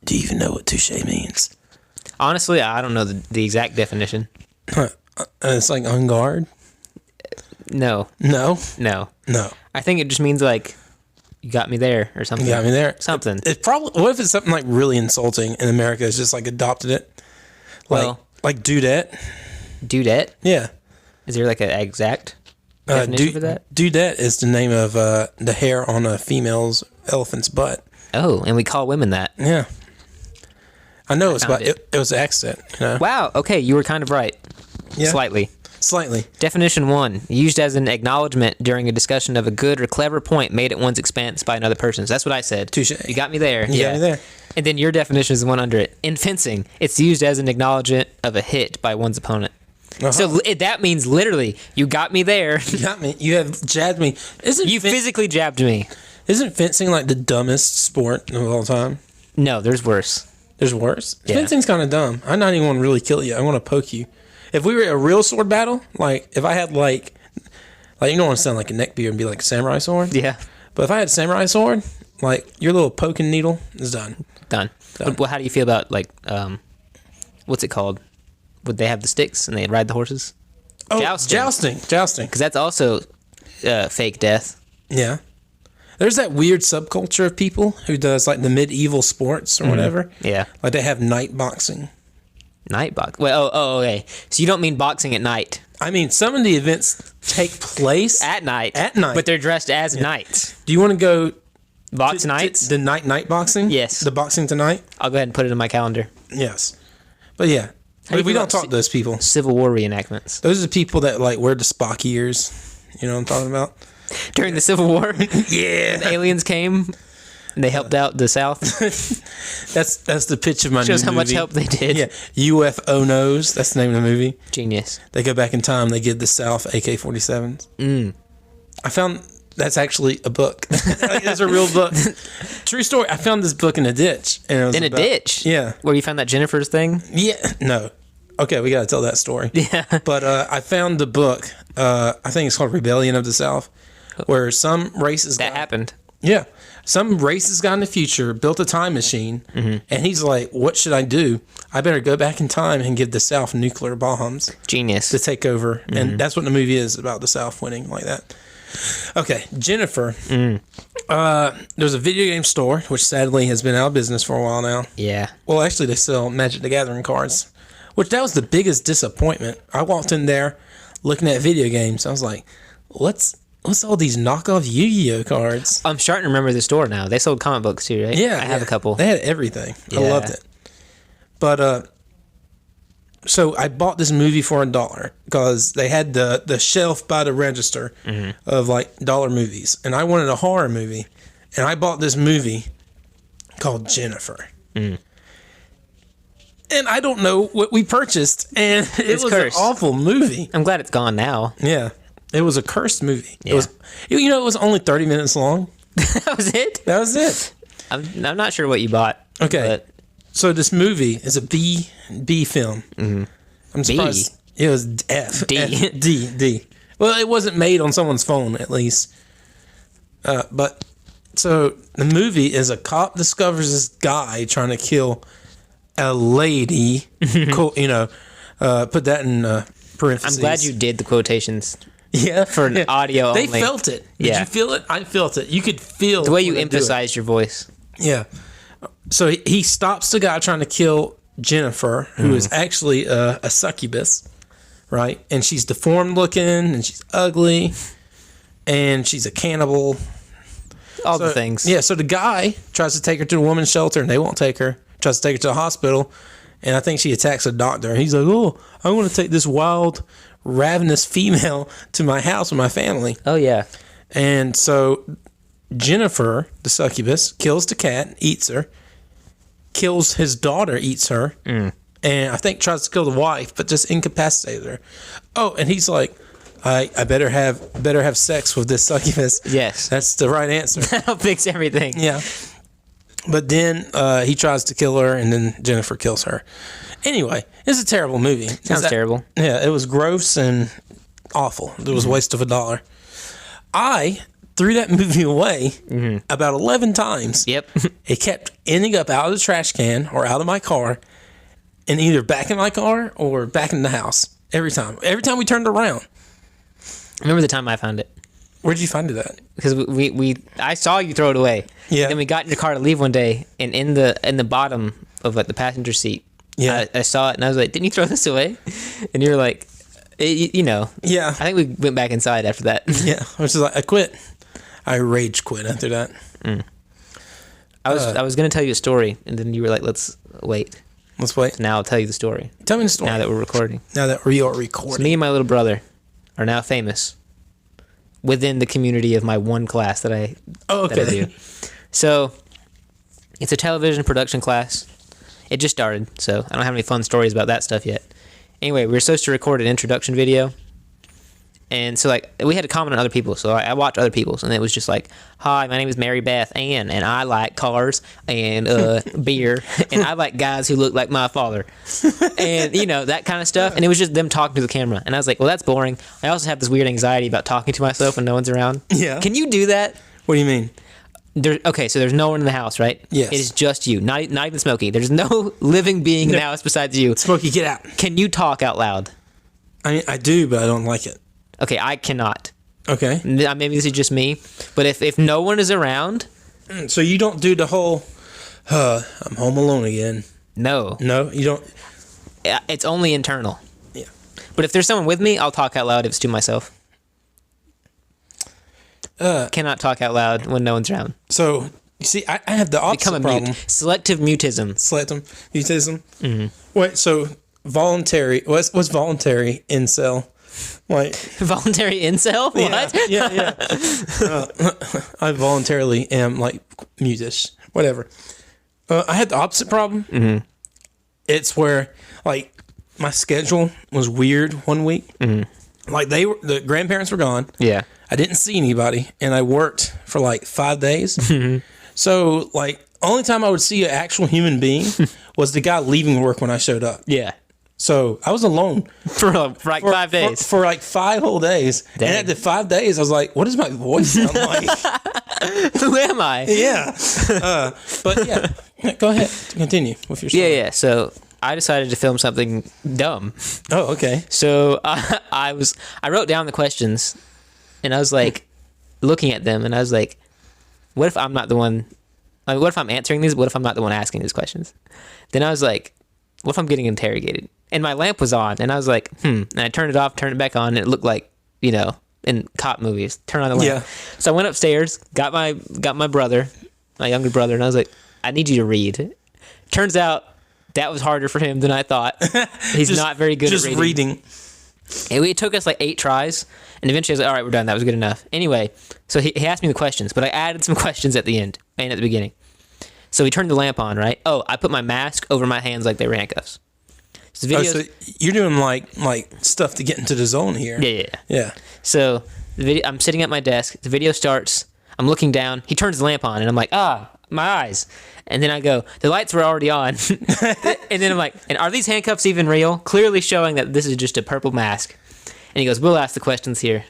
Do you even know what touche means? Honestly, I don't know the exact definition. It's like on guard? No. No? No. No. I think it just means like, you got me there or something. You got me there. Something. It probably. What if it's something like really insulting and America has just like adopted it? Like dudette? Dudette? Yeah. Is there like an exact definition for that? Dudette is the name of the hair on a female's elephant's butt. Oh, and we call women that. Yeah. I know it was an accent. You know? Wow. Okay, you were kind of right. Yeah. Slightly. Definition 1, used as an acknowledgement during a discussion of a good or clever point made at one's expense by another person's. That's what I said. Touche. You got me there. You got me there. And then your definition is the one under it. In fencing, it's used as an acknowledgement of a hit by one's opponent. Uh-huh. So that means literally, you got me there. You got me. You have jabbed me. You physically jabbed me. Isn't fencing like the dumbest sport of all time? No, there's worse. There's worse? Yeah. Fencing's kind of dumb. I not even want to really kill you. I want to poke you. If we were at a real sword battle, like if I had like you don't want to sound like a neckbeard and be like a samurai sword. Yeah. But if I had a samurai sword, like your little poking needle is done. Done. Well, how do you feel about like what's it called? Would they have the sticks and they ride the horses? Oh, jousting. Because that's also fake death. Yeah. There's that weird subculture of people who does like the medieval sports or whatever. Yeah. Like they have night boxing. Night box. Well, okay. So you don't mean boxing at night? I mean, some of the events take place at night. But they're dressed as knights. Do you want to go box nights? The night boxing? Yes. The boxing tonight? I'll go ahead and put it in my calendar. Yes. But yeah, we don't talk to those people. Civil War reenactments. Those are the people that like wear the Spock ears. You know what I'm talking about? During the Civil War? Yeah. When aliens came and they helped out the South. That's the pitch of my Shows new how movie. much help they did. Yeah. UFO knows. That's the name of the movie. Genius. They go back in time. They give the South AK-47s. I found that's actually a book. That's a real book. True story. I found this book in a ditch. And it was a ditch? Yeah. Where you found that Jennifer's thing? Yeah. No. Okay, we got to tell that story. Yeah. But I found the book. I think it's called Rebellion of the South, where some races happened. Yeah. Some racist guy in the future built a time machine, and he's like, what should I do? I better go back in time and give the South nuclear bombs. Genius. To take over. And that's what the movie is, about the South winning like that. Okay, Jennifer. There's a video game store, which sadly has been out of business for a while now. Yeah. Well, actually, they sell Magic the Gathering cards, which that was the biggest disappointment. I walked in there looking at video games. I was like, what's all these knockoff Yu-Gi-Oh cards? I'm starting to remember the store now. They sold comic books too, right? Yeah. I have a couple. They had everything. Yeah. I loved it. But, so I bought this movie for $1 because they had the shelf by the register of like dollar movies. And I wanted a horror movie. And I bought this movie called Jennifer. And I don't know what we purchased. And it was cursed. An awful movie. I'm glad it's gone now. Yeah. It was a cursed movie. Yeah. It was, it was only 30 minutes long. That was it? That was it. I'm not sure what you bought. Okay. But so this movie is a B film. I'm surprised. It was F. D. F, D. Well, it wasn't made on someone's phone, at least. But so the movie is a cop discovers this guy trying to kill a lady. Cool, put that in parentheses. I'm glad you did the quotations. Yeah, for an audio they only. felt it. Did you feel it? I felt it. You could feel the way you emphasized your voice. Yeah. So he stops the guy trying to kill Jennifer, who is actually a succubus, right? And she's deformed looking, and she's ugly, and she's a cannibal. All the things. Yeah. So the guy tries to take her to the woman's shelter, and they won't take her. Tries to take her to the hospital, and I think she attacks a doctor. He's like, "Oh, I want to take this wild, ravenous female to my house with my family." Oh yeah. And so Jennifer, the succubus, kills the cat, eats her, kills his daughter, eats her, and I think tries to kill the wife, but just incapacitated her. Oh, and he's like, I better have sex with this succubus. Yes. That's the right answer. That'll fix everything. Yeah. But then he tries to kill her, and then Jennifer kills her. Anyway, it's a terrible movie. Sounds terrible. Yeah, it was gross and awful. It was a waste of $1. I threw that movie away about 11 times. Yep. It kept ending up out of the trash can or out of my car, and either back in my car or back in the house. Every time we turned around. Remember the time I found it? Where'd you find it at? Because I saw you throw it away. Yeah. Then we got in your car to leave one day, and in the bottom of like the passenger seat, I saw it, and I was like, "Didn't you throw this away?" And you were like, "You know." Yeah. I think we went back inside after that. Yeah. I was just like, I quit. I rage quit after that. I was gonna tell you a story, and then you were like, "Let's wait." Let's wait. So now I'll tell you the story. Tell me the story. Now that we're recording. Now that we are So recording. me and my little brother are now famous within the community of my one class that I do. So it's a television production class. It just started, so I don't have any fun stories about that stuff yet. Anyway, we were supposed to record an introduction video. And so, like, we had to comment on other people. So I watched other people's, and it was just like, "Hi, my name is Mary Beth Ann, and I like cars and beer, and I like guys who look like my father." And, you know, that kind of stuff. And it was just them talking to the camera. And I was like, well, that's boring. I also have this weird anxiety about talking to myself when no one's around. Yeah. Can you do that? What do you mean? Okay, so there's no one in the house, right? Yes. It is just you, not even Smokey. There's no living being in the house besides you. Smokey, get out. Can you talk out loud? I mean, I do, but I don't like it. Okay, I cannot. Okay. Maybe this is just me, but if no one is around... So you don't do the whole, I'm home alone again. No. No, you don't? It's only internal. Yeah. But if there's someone with me, I'll talk out loud if it's to myself. Cannot talk out loud when no one's around. So, you see, I have the opposite Become a problem. mute. Selective mutism. Selective mutism? Mm-hmm. Wait, so voluntary, what's voluntary incel? Like Voluntary incel? What? Yeah. I voluntarily am like mutish, whatever. I had the opposite problem. Mm-hmm. It's where like my schedule was weird one week. Mm-hmm. Like the grandparents were gone. Yeah. I didn't see anybody, and I worked for like 5 days. Mm-hmm. So like only time I would see an actual human being was the guy leaving work when I showed up. Yeah. So I was alone for 5 days. For like 5 whole days. Dang. And at the 5 days, I was like, what does my voice sound like? Who am I? Yeah. But yeah, go ahead. Continue with your story. Yeah. So I decided to film something dumb. Oh, okay. So I wrote down the questions, and I was like looking at them, and I was like, what if I'm not the one? Like, what if I'm answering these? What if I'm not the one asking these questions? Then I was like, what if I'm getting interrogated? And my lamp was on, and I was like, And I turned it off, turned it back on, and it looked like, you know, in cop movies. Turn on the lamp. Yeah. So I went upstairs, got my brother, my younger brother, and I was like, I need you to read. Turns out that was harder for him than I thought. He's not very good at reading. And it took us like 8 tries, and eventually I was like, all right, we're done. That was good enough. Anyway, so he asked me the questions, but I added some questions at the end and at the beginning. So he turned the lamp on, right? Oh, I put my mask over my hands like they were handcuffs. So, so you're doing like stuff to get into the zone here. Yeah. So I'm sitting at my desk. The video starts. I'm looking down. He turns the lamp on, and I'm like, my eyes. And then I go, the lights were already on. And then I'm like, and are these handcuffs even real? Clearly showing that this is just a purple mask. And he goes, we'll ask the questions here.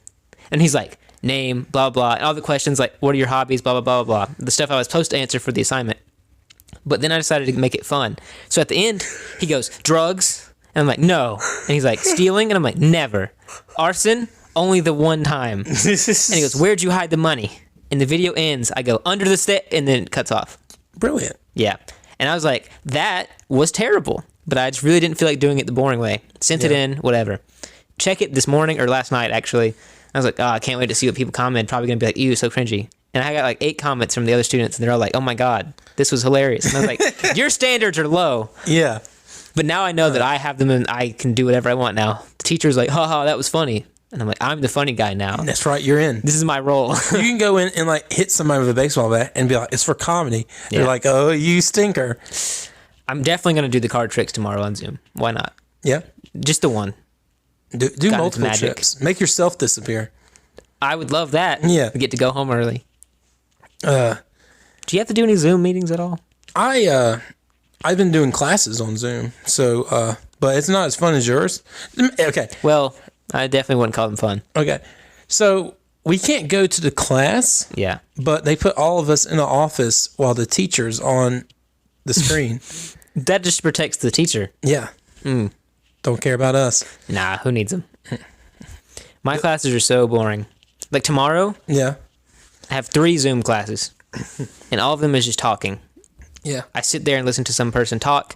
And he's like, name, blah, blah. And all the questions like, what are your hobbies, blah, blah, blah, blah, blah. The stuff I was supposed to answer for the assignment. But then I decided to make it fun. So at the end, he goes, drugs? And I'm like, no. And he's like, stealing? And I'm like, never. Arson? Only the one time. And he goes, where'd you hide the money? And the video ends. I go, under the step, and then it cuts off. Brilliant. Yeah. And I was like, that was terrible. But I just really didn't feel like doing it the boring way. Sent it in, whatever. Check it this morning, or last night, actually. I was like, I can't wait to see what people comment. Probably going to be like, ew, so cringy. And I got like 8 comments from the other students, and they're all like, oh my God, this was hilarious. And I was like, your standards are low. Yeah. But now I know that I have them, and I can do whatever I want now. The teacher's like, haha, that was funny. And I'm like, I'm the funny guy now. That's right, you're in. This is my role. You can go in and like hit somebody with a baseball bat and be like, it's for comedy. Yeah. They're like, oh, you stinker. I'm definitely going to do the card tricks tomorrow on Zoom. Why not? Yeah. Just the one. Do multiple tricks. Make yourself disappear. I would love that. Yeah. I get to go home early. Do you have to do any Zoom meetings at all? I've been doing classes on Zoom, so but it's not as fun as yours. Okay. Well, I definitely wouldn't call them fun. Okay. So we can't go to the class. Yeah. But they put all of us in the office while the teacher's on the screen. That just protects the teacher. Yeah. Don't care about us. Nah, who needs them? My classes are so boring. Like tomorrow, Yeah. I have 3 Zoom classes, and all of them is just talking. Yeah. I sit there and listen to some person talk,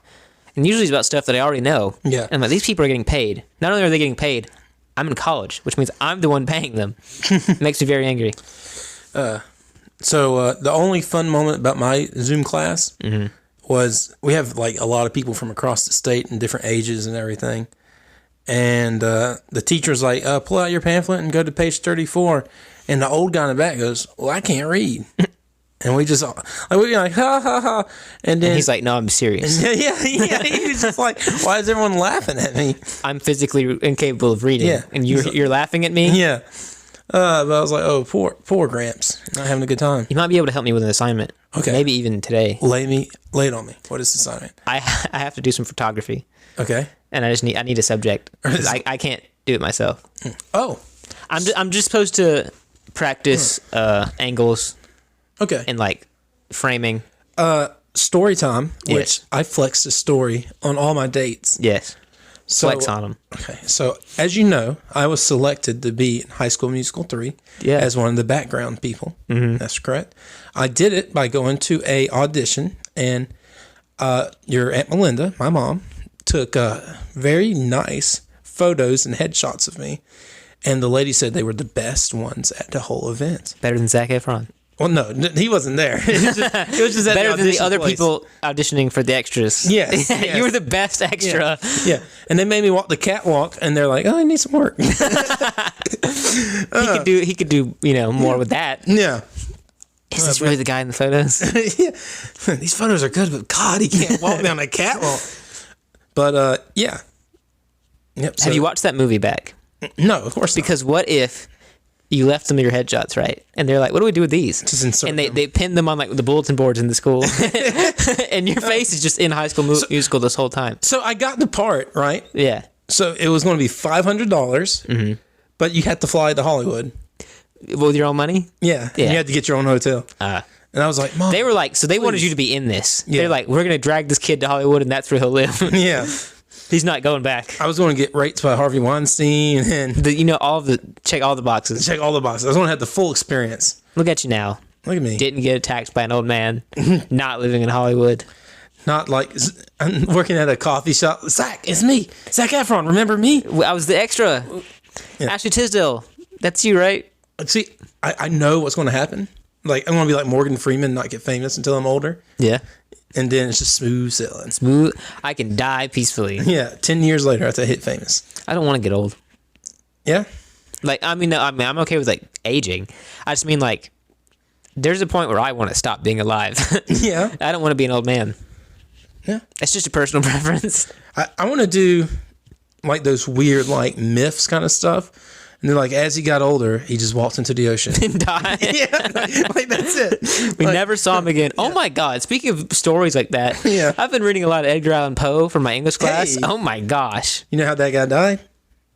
and usually it's about stuff that I already know. Yeah. And I'm like, these people are getting paid. Not only are they getting paid, I'm in college, which means I'm the one paying them. Makes me very angry. So the only fun moment about my Zoom class was we have like a lot of people from across the state and different ages and everything. And the teacher's like, pull out your pamphlet and go to page 34. And the old guy in the back goes, well, I can't read. And we just, we're like, ha, ha, ha. And then And he's like, no, I'm serious. yeah. He was just like, why is everyone laughing at me? I'm physically incapable of reading, Yeah. and you're laughing at me? Yeah. But I was like, oh, poor Gramps. Not having a good time. You might be able to help me with an assignment. Okay. Maybe even today. Lay it on me. What is the assignment? I have to do some photography, Okay. and I need a subject. 'Cause I can't do it myself. Oh, I'm just supposed to practice angles okay. and like framing. Story time, which Yes. I flexed a story on all my dates. Yes. So, Flex on them. Okay, so as you know, I was selected to be in High School Musical 3 Yeah. as one of the background people. Mm-hmm. That's correct. I did it by going to a audition, and your Aunt Melinda, my mom, took very nice photos and headshots of me, and the lady said they were the best ones at the whole event. Better than Zac Efron. Well, no, he wasn't there. It was just at Better than the audition other place. people auditioning for the extras. Yes, yes. You were the best extra. Yeah, and they made me walk the catwalk, and they're like, "Oh, I need some work." He could do more with that. Yeah. Is this really the guy in the photos? Yeah. These photos are good, but God, he can't walk down a catwalk. But yeah. Yep. Have you watched that movie back? No, of course not. Because what if you left them your headshots, right? And they're like, what do we do with these? Just insert and them. they pinned them on like the bulletin boards in the school. And your face is just in High School Musical this whole time. So I got the part, right? Yeah. So it was going to be $500, but you had to fly to Hollywood. With your own money? Yeah. And you had to get your own hotel. And I was like, Mom. They were like, so they wanted you to be in this. Yeah. They're like, we're going to drag this kid to Hollywood and that's where he'll live. Yeah. He's not going back. I was going to get raped by Harvey Weinstein and Check all the boxes. check all the boxes. I was going to have the full experience. Look at you now. Look at me. Didn't get attacked by an old man. Not living in Hollywood. Not like I'm working at a coffee shop. Zach, it's me. Zac Efron. Remember me? I was the extra. Yeah. Ashley Tisdale. That's you, right? See, I know what's going to happen. Like, I'm going to be like Morgan Freeman, not get famous until I'm older. Yeah. And then it's just smooth sailing. Smooth. I can die peacefully. Yeah, 10 years later after I hit famous. I don't want to get old. Yeah? Like, I'm okay with like aging. I just mean like, there's a point where I want to stop being alive. Yeah. I don't want to be an old man. Yeah. It's just a personal preference. I want to do like those weird like myths kind of stuff. And then like as he got older, he just walked into the ocean. And die. Yeah, like that's it. We Like, never saw him again. Oh my God. Speaking of stories like that, Yeah. I've been reading a lot of Edgar Allan Poe for my English class. Hey. Oh my gosh. You know how that guy died?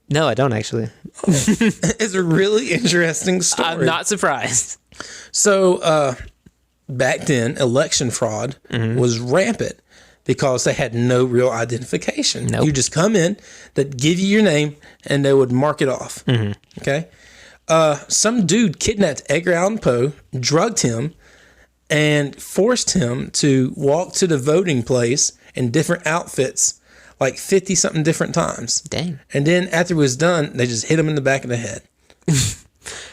No, I don't actually. It's a really interesting story. I'm not surprised. So back then, election fraud was rampant because they had no real identification. Nope. You just come in, they'd give you your name, and they would mark it off. Okay? Some dude kidnapped Edgar Allan Poe, drugged him, and forced him to walk to the voting place in different outfits like 50-something different times. Dang. And then after it was done, they just hit him in the back of the head.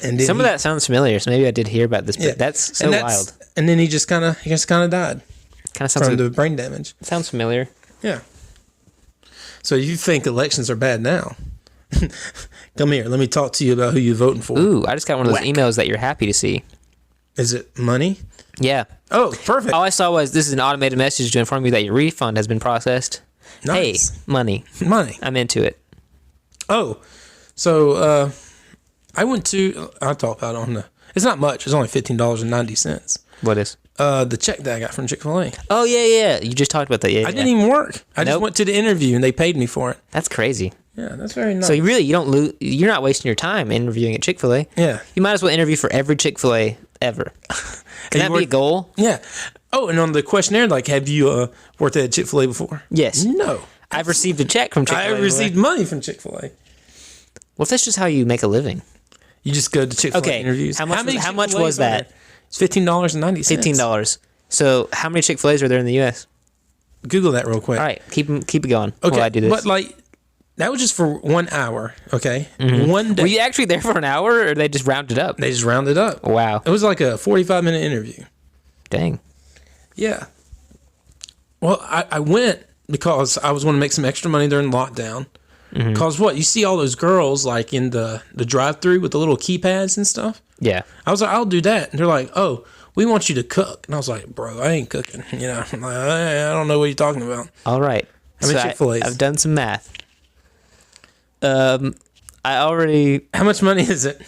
And then Some of that sounds familiar, so maybe I did hear about this, but that's so wild. And then he just kind of died Kind of sounds from like, the brain damage. sounds familiar. Yeah. So you think elections are bad now? Come here. Let me talk to you about who you're voting for. Ooh, I just got one of those Whack. emails that you're happy to see. Is it money? Yeah. Oh, perfect. All I saw was this is an automated message to inform you that your refund has been processed. Nice. Hey, money. Money. I'm into it. Oh, so I went to. I'll talk about it on the. It's not much. It's only $15.90. What is? The check that I got from Chick-fil-A. Oh, yeah. You just talked about that. Yeah, I didn't even work. I just Nope. went to the interview and they paid me for it. That's crazy. Yeah, that's very nice. So you don't lose. You're not wasting your time interviewing at Chick-fil-A. Yeah. You might as well interview for every Chick-fil-A ever. Can that be a goal? Yeah. Oh, and on the questionnaire, like, have you worked at Chick-fil-A before? Yes. No. I've received a check from Chick-fil-A. I've received money from Chick-fil-A. Well, if that's just how you make a living. You just go to Chick-fil-A interviews. How much was that? It's $15.90. $15. So how many Chick-fil-A's are there in the U.S.? Google that real quick. All right, keep it going. Okay, while I do this. But like that was just for 1 hour. Okay, 1 day. Were you actually there for an hour, or they just rounded up? They just rounded up. Wow, it was like a 45-minute interview. Dang. Yeah. Well, I went because I was going to make some extra money during lockdown. Because what you see all those girls like in the drive-through with the little keypads and stuff. Yeah. I was like, I'll do that, and they're like, oh, we want you to cook. And I was like, bro, I ain't cooking. You know, I'm like, I don't know what you're talking about. All right. How many Chick-fil-A's? I've done some math. I already. How much money is it?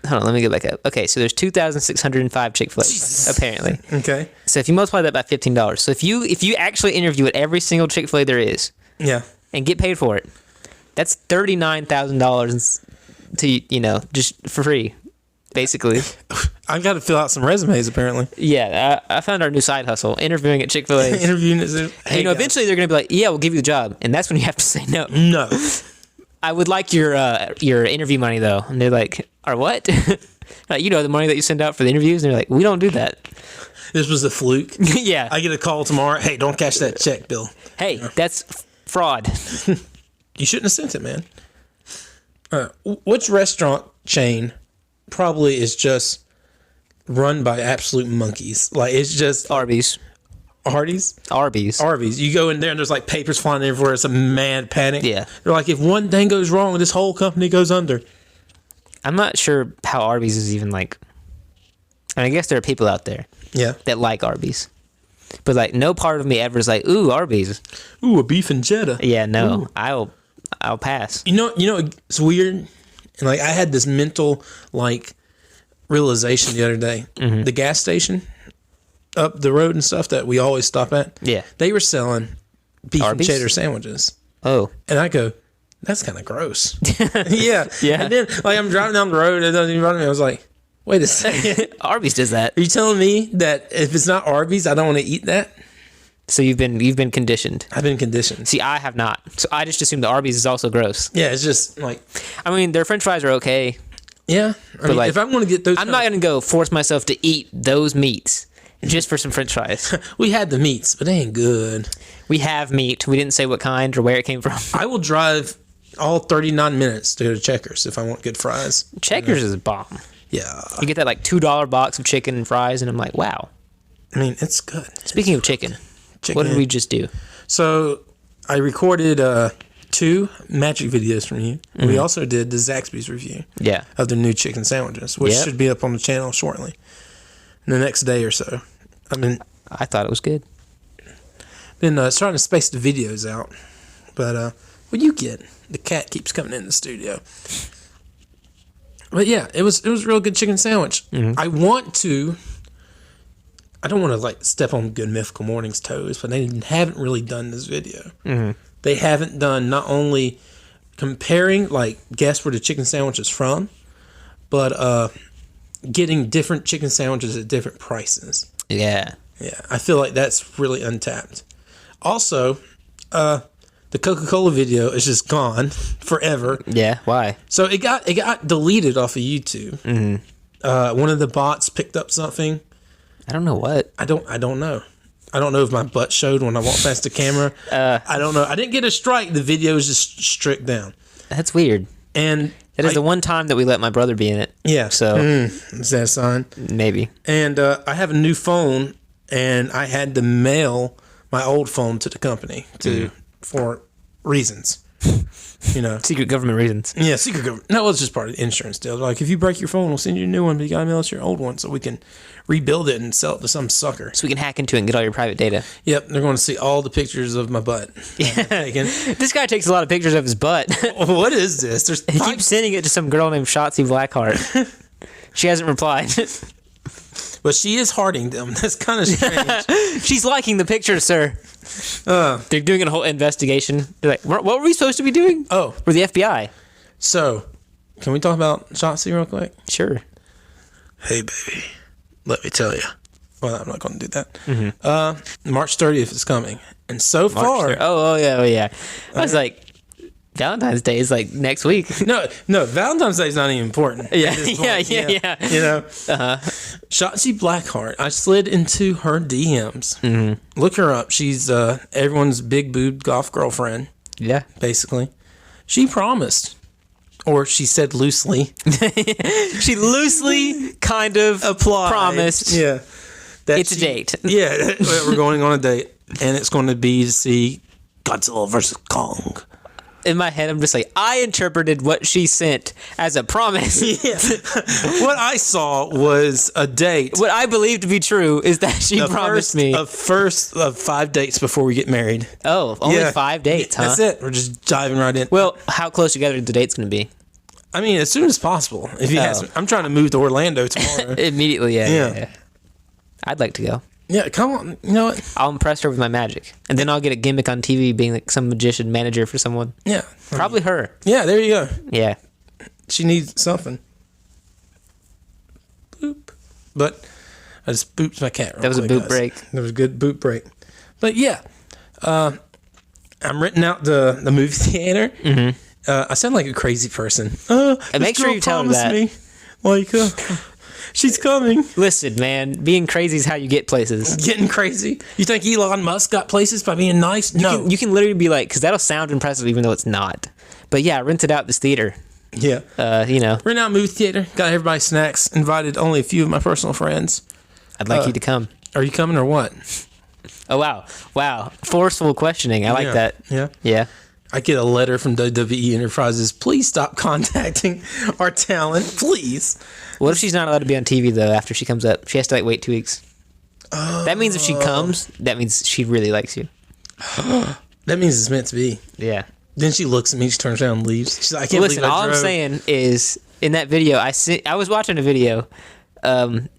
Hold on, let me get back up. Okay, so there's 2,605 Chick-fil-A's apparently. Okay. So if you multiply that by $15, so if you actually interview at every single Chick-fil-A there is, yeah, and get paid for it, that's $39,000 to just for free, basically. I got to fill out some resumes apparently. Yeah, I found our new side hustle: interviewing at Chick-fil-A. Interviewing is hey, eventually they're gonna be like, "Yeah, we'll give you the job," and that's when you have to say no. No. I would like your interview money though, and they're like, "Or what?" Like, the money that you send out for the interviews, and they're like, "We don't do that." This was a fluke. Yeah. I get a call tomorrow. Hey, don't cash that check, Bill. Hey, that's fraud. You shouldn't have sent it, man. Which restaurant chain probably is just run by absolute monkeys? Like, it's just Arby's. Arby's? Arby's. You go in there and there's like papers flying everywhere. It's a mad panic. Yeah. They're like, if one thing goes wrong, this whole company goes under. I'm not sure how Arby's is even like. I guess there are people out there. Yeah. That like Arby's. But like, no part of me ever is like, ooh, Arby's. Ooh, a beef and cheddar. Yeah, no. Ooh. I'll pass. You know, it's weird. And like, I had this mental like realization the other day. Mm-hmm. The gas station up the road and stuff that we always stop at. Yeah. They were selling beef Arby's? and cheddar sandwiches. Oh. And I go, that's kind of gross. Yeah. Yeah. And then like I'm driving down the road and it doesn't even bother me. I was like, wait a second. Arby's does that. Are you telling me that if it's not Arby's, I don't want to eat that? So you've been conditioned. I've been conditioned. See, I have not. So I just assume the Arby's is also gross. Yeah, it's just like, I mean, their French fries are okay. Yeah, I mean, like, if I'm going to get those, I'm not going to go force myself to eat those meats just for some French fries. We had the meats, but they ain't good. We have meat. We didn't say what kind or where it came from. I will drive all 39 minutes to go to Checkers if I want good fries. Checkers is a bomb. Yeah, you get that like $2 box of chicken and fries, and I'm like, wow. I mean, it's good. Speaking of chicken, what did we just do? So I recorded 2 magic videos from you. Mm-hmm. We also did the Zaxby's review. Yeah. Of the new chicken sandwiches, which should be up on the channel shortly, in the next day or so. I mean, I thought it was good. Been starting to space the videos out, but what you get? The cat keeps coming in the studio. But yeah, it was a real good chicken sandwich. Mm-hmm. I don't want to like step on Good Mythical Morning's toes, but they haven't really done this video. Mm-hmm. They haven't done not only comparing, like, guess where the chicken sandwich is from, but getting different chicken sandwiches at different prices. Yeah. Yeah, I feel like that's really untapped. Also, the Coca-Cola video is just gone forever. Yeah, why? So it got deleted off of YouTube. Mm-hmm. One of the bots picked up something. I don't know what. I don't know. I don't know if my butt showed when I walked past the camera. I don't know. I didn't get a strike. The video is just stripped down. That's weird. And that is the one time that we let my brother be in it. Yeah. So is that a sign? Maybe. And I have a new phone, and I had to mail my old phone to the company for reasons. You know, secret government reasons. Yeah, secret government. No, it's just part of the insurance deal. Like, if you break your phone, we'll send you a new one, but you gotta mail us your old one so we can rebuild it and sell it to some sucker. So we can hack into it and get all your private data. Yep, they're going to see all the pictures of my butt. Yeah. This guy takes a lot of pictures of his butt. What is this? He keeps sending it to some girl named Shotzi Blackheart. She hasn't replied. But she is hearting them. That's kind of strange. She's liking the picture, sir. They're doing a whole investigation. They're like, what were we supposed to be doing? Oh. We're the FBI. So, can we talk about Shotzi real quick? Sure. Hey, baby. Let me tell you. Well, I'm not going to do that. March 30th is coming. And so far... Oh, yeah. I was like, Valentine's Day is like next week. No, Valentine's Day is not even important. Yeah. You know? Shotzi Blackheart. I slid into her DMs. Mm-hmm. Look her up. She's everyone's big boob golf girlfriend. Yeah. Basically. She promised. Or she said loosely. She loosely kind of promised. Yeah. It's a date. Yeah. We're going on a date. And it's going to be to see Godzilla versus Kong. In my head, I'm just like, I interpreted what she sent as a promise. Yeah. What I saw was a date. What I believe to be true is that she promised me. A first of 5 dates before we get married. Oh, only 5 dates, huh? That's it. We're just diving right in. Well, how close together the date's going to be? I mean, as soon as possible. If he has, I'm trying to move to Orlando tomorrow. Immediately, yeah. I'd like to go. Yeah, come on. You know what? I'll impress her with my magic. And then I'll get a gimmick on TV being like some magician manager for someone. Yeah. Probably her. Yeah, there you go. Yeah. She needs something. Boop. But I just booped my cat. That was a boop break. That was a good boop break. But yeah, I'm renting out the movie theater. Mm-hmm. I sound like a crazy person. And make sure you tell her that. Me, like, she's coming. Listen, man, being crazy is how you get places. Getting crazy? You think Elon Musk got places by being nice? No. You can literally be like, because that'll sound impressive even though it's not. But yeah, rented out this theater. Yeah. Rent out movie theater. Got everybody snacks. Invited only a few of my personal friends. I'd like you to come. Are you coming or what? Oh, wow. Forceful questioning. I like that. Yeah. Yeah. I get a letter from WWE Enterprises. Please stop contacting our talent, please. What if she's not allowed to be on TV, though, after she comes up? She has to, wait 2 weeks. That means if she comes, that means she really likes you. That means it's meant to be. Yeah. Then she looks at me, she turns around and leaves. She's like, I can't believe I all drove. I'm saying is, in that video, I was watching a video, and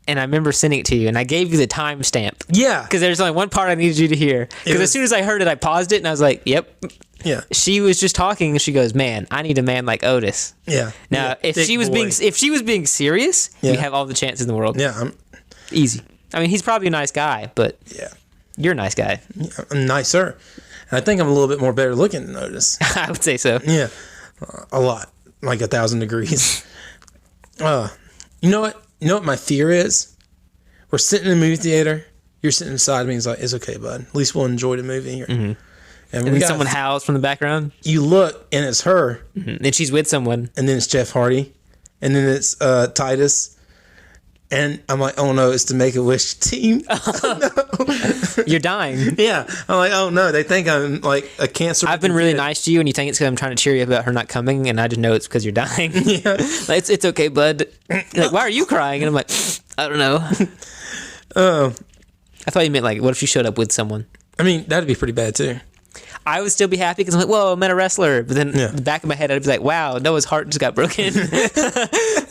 I remember sending it to you, and I gave you the timestamp. Yeah. Because there's only one part I needed you to hear. Because as soon as I heard it, I paused it, and I was like, yep. Yeah. She was just talking, and she goes, man, I need a man like Otis. Yeah. Now, if she was being serious, you have all the chances in the world. Yeah. Easy. I mean, he's probably a nice guy, but you're a nice guy. Yeah, I'm nicer. And I think I'm a little bit more better looking than Otis. I would say so. Yeah. A lot. Like 1,000 degrees. You know what my fear is? We're sitting in the movie theater. You're sitting beside me. He's like, it's okay, bud. At least we'll enjoy the movie here. Mm-hmm. And then someone howls from the background. You look, and it's her. Mm-hmm. And she's with someone. And then it's Jeff Hardy. And then it's Titus. And I'm like, oh no, it's the Make-A-Wish team. No. You're dying. Yeah. I'm like, oh no, they think I'm like a cancer. I've been really nice to you, and you think it's because I'm trying to cheer you about her not coming, and I just know it's because you're dying. Yeah. Like, it's okay, bud. Like, why are you crying? And I'm like, I don't know. I thought you meant like, what if she showed up with someone? I mean, that'd be pretty bad too. I would still be happy because I'm like, whoa, I met a wrestler. But then in the back of my head, I'd be like, wow, Noah's heart just got broken.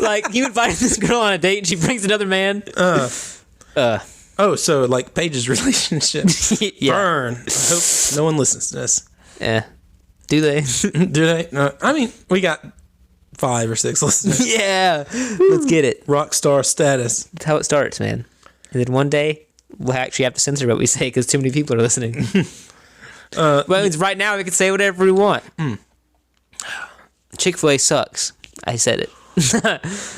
Like, you invited this girl on a date and she brings another man. Oh, so like Paige's relationship. Burn. I hope no one listens to this. Yeah. Do they? Do they? No. I mean, we got 5 or 6 listeners. Yeah. Let's get it. Rock star status. That's how it starts, man. And then one day, we'll actually have to censor what we say because too many people are listening. Well, it's right now we can say whatever we want. Chick-fil-A sucks. I said it.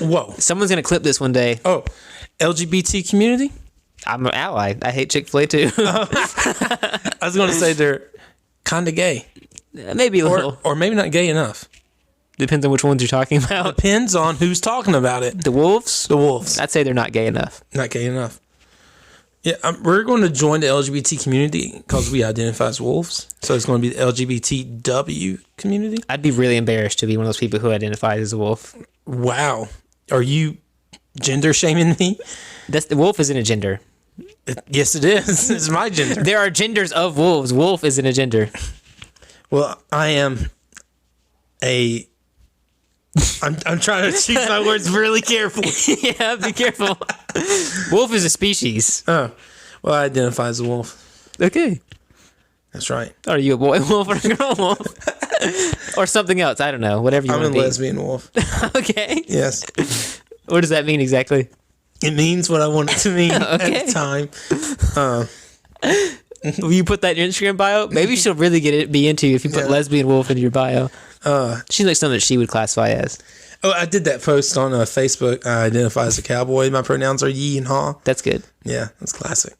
Whoa. Someone's going to clip this one day. Oh, LGBT community? I'm an ally. I hate Chick-fil-A too. I was going to say they're kind of gay. Maybe a little. Or maybe not gay enough. Depends on which ones you're talking about. Depends on who's talking about it. The wolves? The wolves. I'd say they're not gay enough. Not gay enough. Yeah, we're going to join the LGBT community because we identify as wolves. So it's going to be the LGBTW community. I'd be really embarrassed to be one of those people who identifies as a wolf. Wow. Are you gender shaming me? The wolf isn't a gender. Yes, it is. It's my gender. There are genders of wolves. Wolf isn't a gender. Well, I am a I'm trying to choose my words really carefully. Yeah, be careful. Wolf is a species. Oh, well, I identify as a wolf. Okay. That's right. Are you a boy wolf or a girl wolf? Or something else? I don't know. Whatever you I'm want a to be. lesbian wolf. Okay. Yes. What does that mean exactly? It means what I want it to mean at the time. Will you put that in your Instagram bio? Maybe she'll really be into you if you put lesbian wolf in your bio. She's like something that she would classify as. Oh, I did that post on Facebook. I identify as a cowboy. My pronouns are ye and haw. That's good. Yeah, that's classic.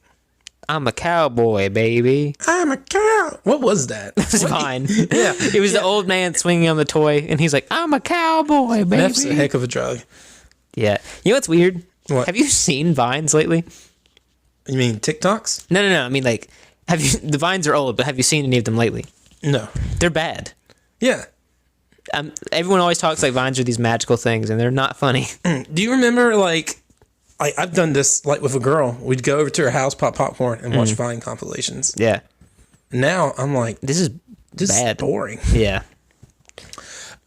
I'm a cowboy, baby. I'm a cow. What was that? It's fine. Yeah. It was the old man swinging on the toy, and he's like, I'm a cowboy, baby. That's a heck of a drug. Yeah. You know what's weird? What? Have you seen Vines lately? You mean TikToks? No. I mean, like, the Vines are old, but have you seen any of them lately? No. They're bad. Yeah. Everyone always talks like Vines are these magical things, and they're not funny. Do you remember, like I've done this, like, with a girl. We'd go over to her house, pop popcorn, and watch Vine compilations. Yeah. Now, I'm like, This is bad. is boring. Yeah.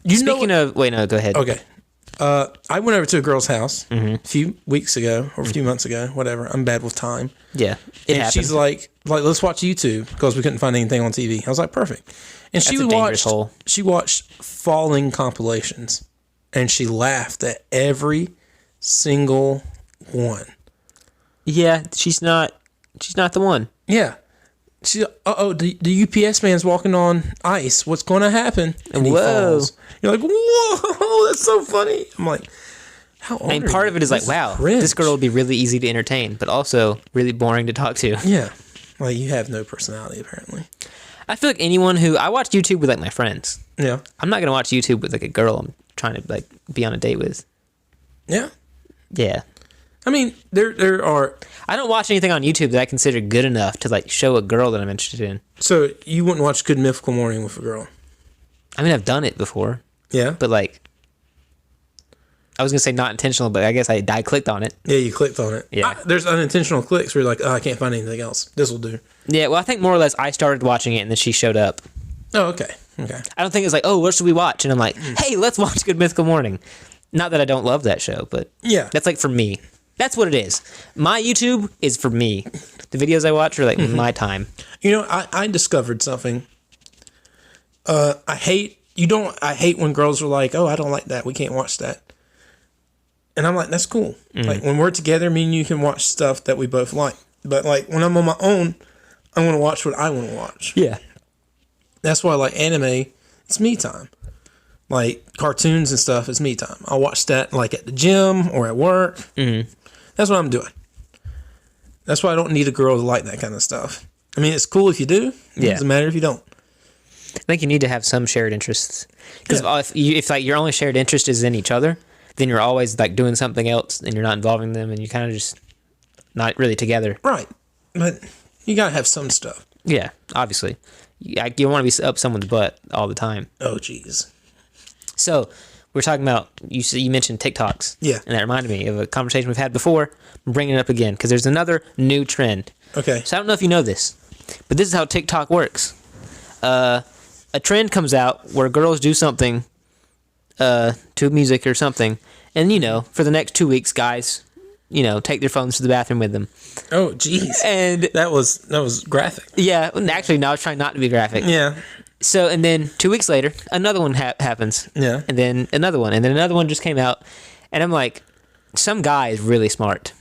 Speaking of... Wait, no, go ahead. Okay. I went over to a girl's house a few weeks ago, or a few months ago, whatever. I'm bad with time. Yeah. And happens. she's like, let's watch YouTube, because we couldn't find anything on TV. I was like, perfect. And That's a dangerous hole. She watched falling compilations, and she laughed at every single one. Yeah, she's not the one. Yeah. She, the UPS man's walking on ice. What's going to happen? And he falls. You're like, whoa, that's so funny. I'm like, how old I mean, part of it is like, wow, this girl would be really easy to entertain, but also really boring to talk to. Yeah. Like, you have no personality, apparently. I feel like I watch YouTube with like my friends. Yeah. I'm not going to watch YouTube with like a girl I'm trying to like be on a date with. Yeah. Yeah. I mean, there are... I don't watch anything on YouTube that I consider good enough to like show a girl that I'm interested in. So you wouldn't watch Good Mythical Morning with a girl? I mean, I've done it before. Yeah. But like, I was going to say not intentional, but I guess I clicked on it. Yeah, you clicked on it. Yeah. There's unintentional clicks where you're like, I can't find anything else. This will do. Yeah, well, I think more or less I started watching it and then she showed up. Oh, okay. Okay. I don't think it's like, oh, what should we watch? And I'm like, hey, let's watch Good Mythical Morning. Not that I don't love that show, but yeah, that's like for me. That's what it is. My YouTube is for me. The videos I watch are like my time. You know, I discovered something. I hate when girls are like, oh, I don't like that. We can't watch that. And I'm like, that's cool. Like, when we're together, me and you can watch stuff that we both like. But like, when I'm on my own, I want to watch what I want to watch. Yeah. That's why, like, anime, it's me time. Like, cartoons and stuff, it's me time. I'll watch that, like, at the gym or at work. Mm-hmm. That's what I'm doing. That's why I don't need a girl to like that kind of stuff. I mean, it's cool if you do. It doesn't matter if you don't. I think you need to have some shared interests. Because if like your only shared interest is in each other, then you're always like doing something else and you're not involving them and you kind of just not really together. Right. But you got to have some stuff. Yeah, obviously. You want to be up someone's butt all the time. Oh, jeez. So we're talking about, you mentioned TikToks. Yeah. And that reminded me of a conversation we've had before. I'm bringing it up again because there's another new trend. Okay. So I don't know if you know this, but this is how TikTok works. A trend comes out where girls do something to music or something, and for the next 2 weeks, guys, take their phones to the bathroom with them. Oh, jeez. And that was graphic. Yeah, actually, no, I was trying not to be graphic. Yeah. So, and then 2 weeks later, another one happens. Yeah. And then another one, and then another one just came out, and I'm like, some guy is really smart.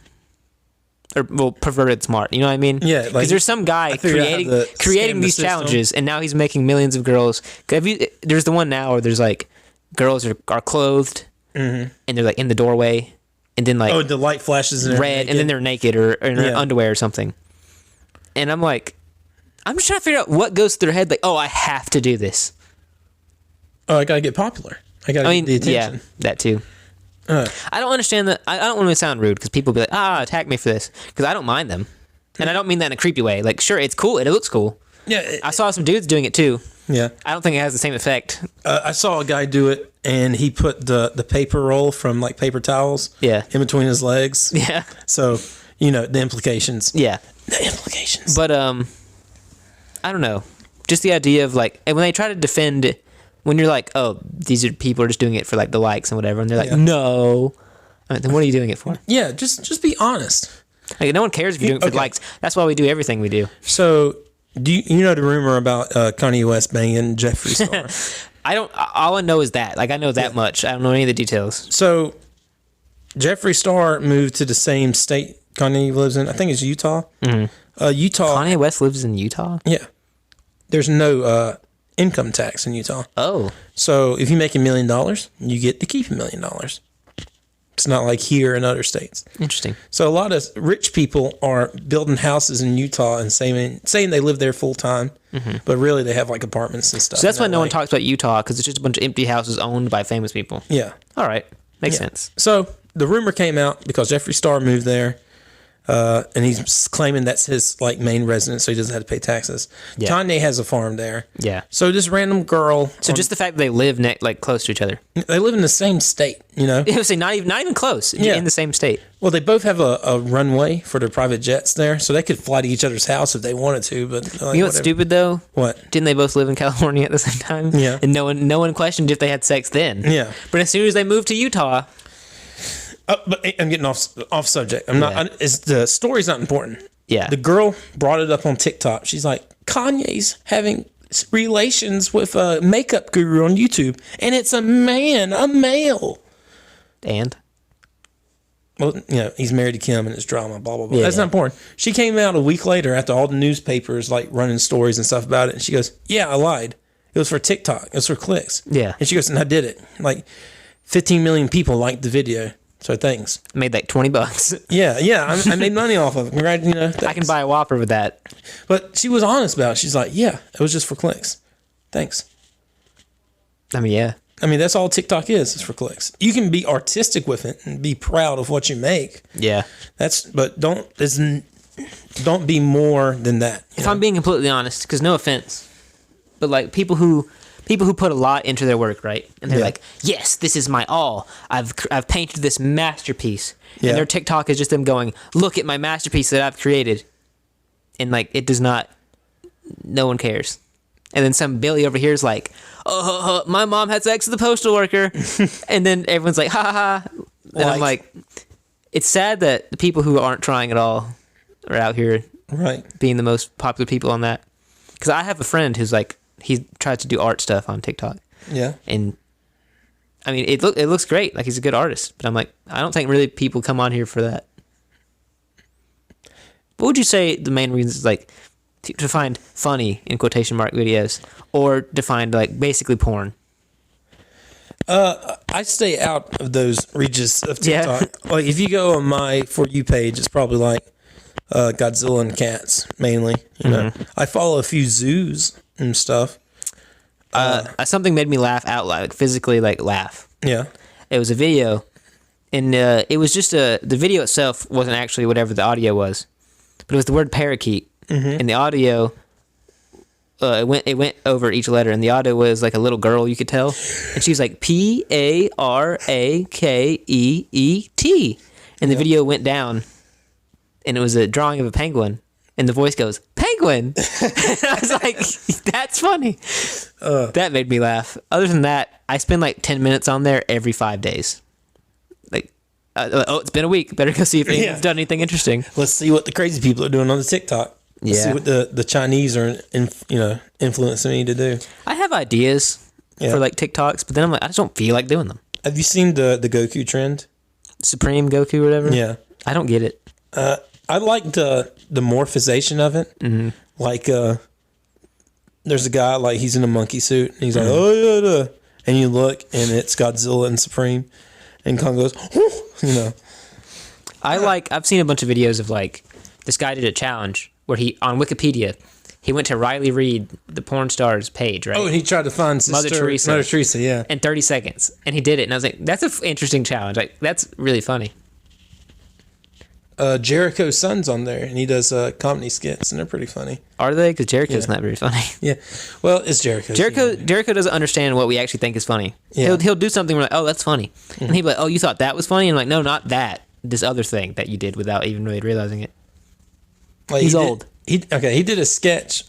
Or, well, perverted smart, you know what I mean? Yeah. Because there's some guy creating these challenges, and now he's making millions of girls. There's the one now where there's like, girls are clothed, and they're like in the doorway, and then like... Oh, the light flashes and red, and then they're naked or in their underwear or something. And I'm like, I'm just trying to figure out what goes through their head, like, oh, I have to do this. Oh, I gotta get popular. I gotta get the attention. Yeah, that too. I don't understand that. I don't want to sound rude because people be like, attack me for this. Because I don't mind them. And I don't mean that in a creepy way. Like, sure, it's cool. It looks cool. Yeah. I saw some dudes doing it too. Yeah. I don't think it has the same effect. I saw a guy do it, and he put the paper roll from, like, paper towels in between his legs. Yeah. So, the implications. Yeah. The implications. But, I don't know. Just the idea of, like, when they try to defend when you're like, oh, these are people are just doing it for like the likes and whatever, and they're like, Yeah. no. I mean, then what are you doing it for? Yeah, just be honest. Like, no one cares if you're doing it for the likes. That's why we do everything we do. So, do you know the rumor about Kanye West banging Jeffree Star? I don't. All I know is that. Like, I know that much. I don't know any of the details. So, Jeffree Star moved to the same state Kanye lives in. I think it's Utah. Utah. Kanye West lives in Utah? Yeah. There's no income tax in Utah. Oh. So if you make $1 million, you get to keep $1 million. It's not like here in other states. Interesting. So a lot of rich people are building houses in Utah and saying they live there full time, but really they have like apartments and stuff. So that's why no one LA. talks about Utah, because it's just a bunch of empty houses owned by famous people. Yeah. All right. Makes Yeah. sense. So the rumor came out because Jeffree Star moved there, and he's claiming that's his like main residence, so he doesn't have to pay taxes. Yeah. Kanye has a farm there. Yeah. So this random girl. So just the fact that they live like close to each other. They live in the same state, you know. I would say not even close. Yeah. In the same state. Well, they both have a runway for their private jets there, so they could fly to each other's house if they wanted to. But like, You know what's whatever. stupid though? What? Didn't they both live in California at the same time? Yeah. And no one questioned if they had sex then. Yeah. But as soon as they moved to Utah, But I'm getting off subject. I'm not. Yeah. The story's not important. Yeah. The girl brought it up on TikTok. She's like, Kanye's having relations with a makeup guru on YouTube, and it's a male. and Well, you know, he's married to Kim and it's drama, blah, blah, blah. Yeah, That's yeah. not important. She came out a week later after all the newspapers like running stories and stuff about it. And she goes, yeah, I lied. It was for TikTok. It was for clicks. Yeah. And she goes, and I did it. Like 15 million people liked the video. So thanks. made like $20. Yeah. I made money off of it. You know, I can thanks. buy a Whopper with that. But she was honest about it. She's like, yeah, it was just for clicks. Thanks. I mean, yeah. I mean, that's all TikTok is. It's for clicks. You can be artistic with it and be proud of what you make. Yeah. But don't be more than that. If I'm being completely honest, because no offense, but like people who put a lot into their work, right? And they're Yeah. like, yes, this is my all. I've painted this masterpiece. Yeah. And their TikTok is just them going, look at my masterpiece that I've created. And like, it does not, no one cares. And then some Billy over here is like, oh, my mom had sex with a postal worker. And then everyone's like, ha ha ha. And I'm like, it's sad that the people who aren't trying at all are out here Right. being the most popular people on that. Because I have a friend who's like, he tries to do art stuff on TikTok. Yeah. And I mean, it looks great. Like, he's a good artist. But I'm like, I don't think really people come on here for that. What would you say the main reasons, like, to find funny, in quotation mark, videos, or to find, like, basically porn? I stay out of those regions of TikTok. Yeah. Like if you go on my For You page, it's probably like Godzilla and cats mainly. You know, I follow a few zoos and stuff. Something made me laugh out loud, like, physically, like, laugh. Yeah. It was a video, and it was just the video itself wasn't actually whatever the audio was, but it was the word parakeet, and the audio it went over each letter, and the audio was like a little girl, you could tell, and she was like Parakeet, and the video went down, and it was a drawing of a penguin, and the voice goes, penguin. And I was like, that's funny. That made me laugh. Other than that, I spend like 10 minutes on there every 5 days. Like, oh, it's been a week. Better go see if anyone's done anything interesting. Let's see what the crazy people are doing on the TikTok. Let's see Yeah. what the Chinese are influencing me to do. I have ideas for like TikToks, but then I'm like, I just don't feel like doing them. Have you seen the Goku trend? Supreme Goku or whatever? Yeah. I don't get it. I like the morphization of it. Mm-hmm. Like, there's a guy, like, he's in a monkey suit, and he's like, oh, yeah, and you look, and it's Godzilla and Supreme, and Kong goes, you know. I've seen a bunch of videos of, like, this guy did a challenge where on Wikipedia, he went to Riley Reid, the porn star's page, right? Oh, and he tried to find Mother Teresa. Mother Teresa, yeah. In 30 seconds. And he did it. And I was like, that's an interesting challenge. Like, that's really funny. Jericho's son's on there, and he does comedy skits, and they're pretty funny. Are they? Because Jericho's not very funny. Yeah. Well, it's Jericho. Jericho doesn't understand what we actually think is funny. Yeah. He'll do something, we're like, oh, that's funny. And he'll be like, oh, you thought that was funny? And I'm like, no, not that. This other thing that you did without even really realizing it. Like, He's old. He did a sketch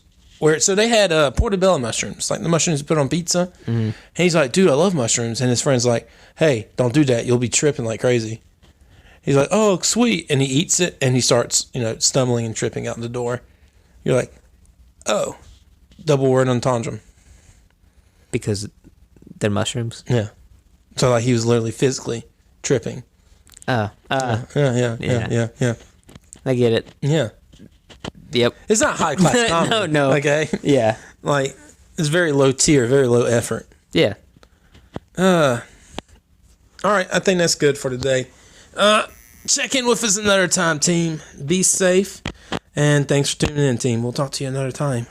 So they had portobello mushrooms, like the mushrooms you put on pizza. Mm-hmm. And he's like, dude, I love mushrooms. And his friend's like, hey, don't do that. You'll be tripping like crazy. He's like, oh, sweet. And he eats it, and he starts, stumbling and tripping out the door. You're like, oh, double word entendre. Because they're mushrooms? Yeah. So, like, he was literally physically tripping. Yeah. Yeah. I get it. Yeah. Yep. It's not high class comedy. No. Okay? Yeah. Like, it's very low tier, very low effort. Yeah. All right, I think that's good for today. Check in with us another time, team. Be safe, and thanks for tuning in, team. We'll talk to you another time.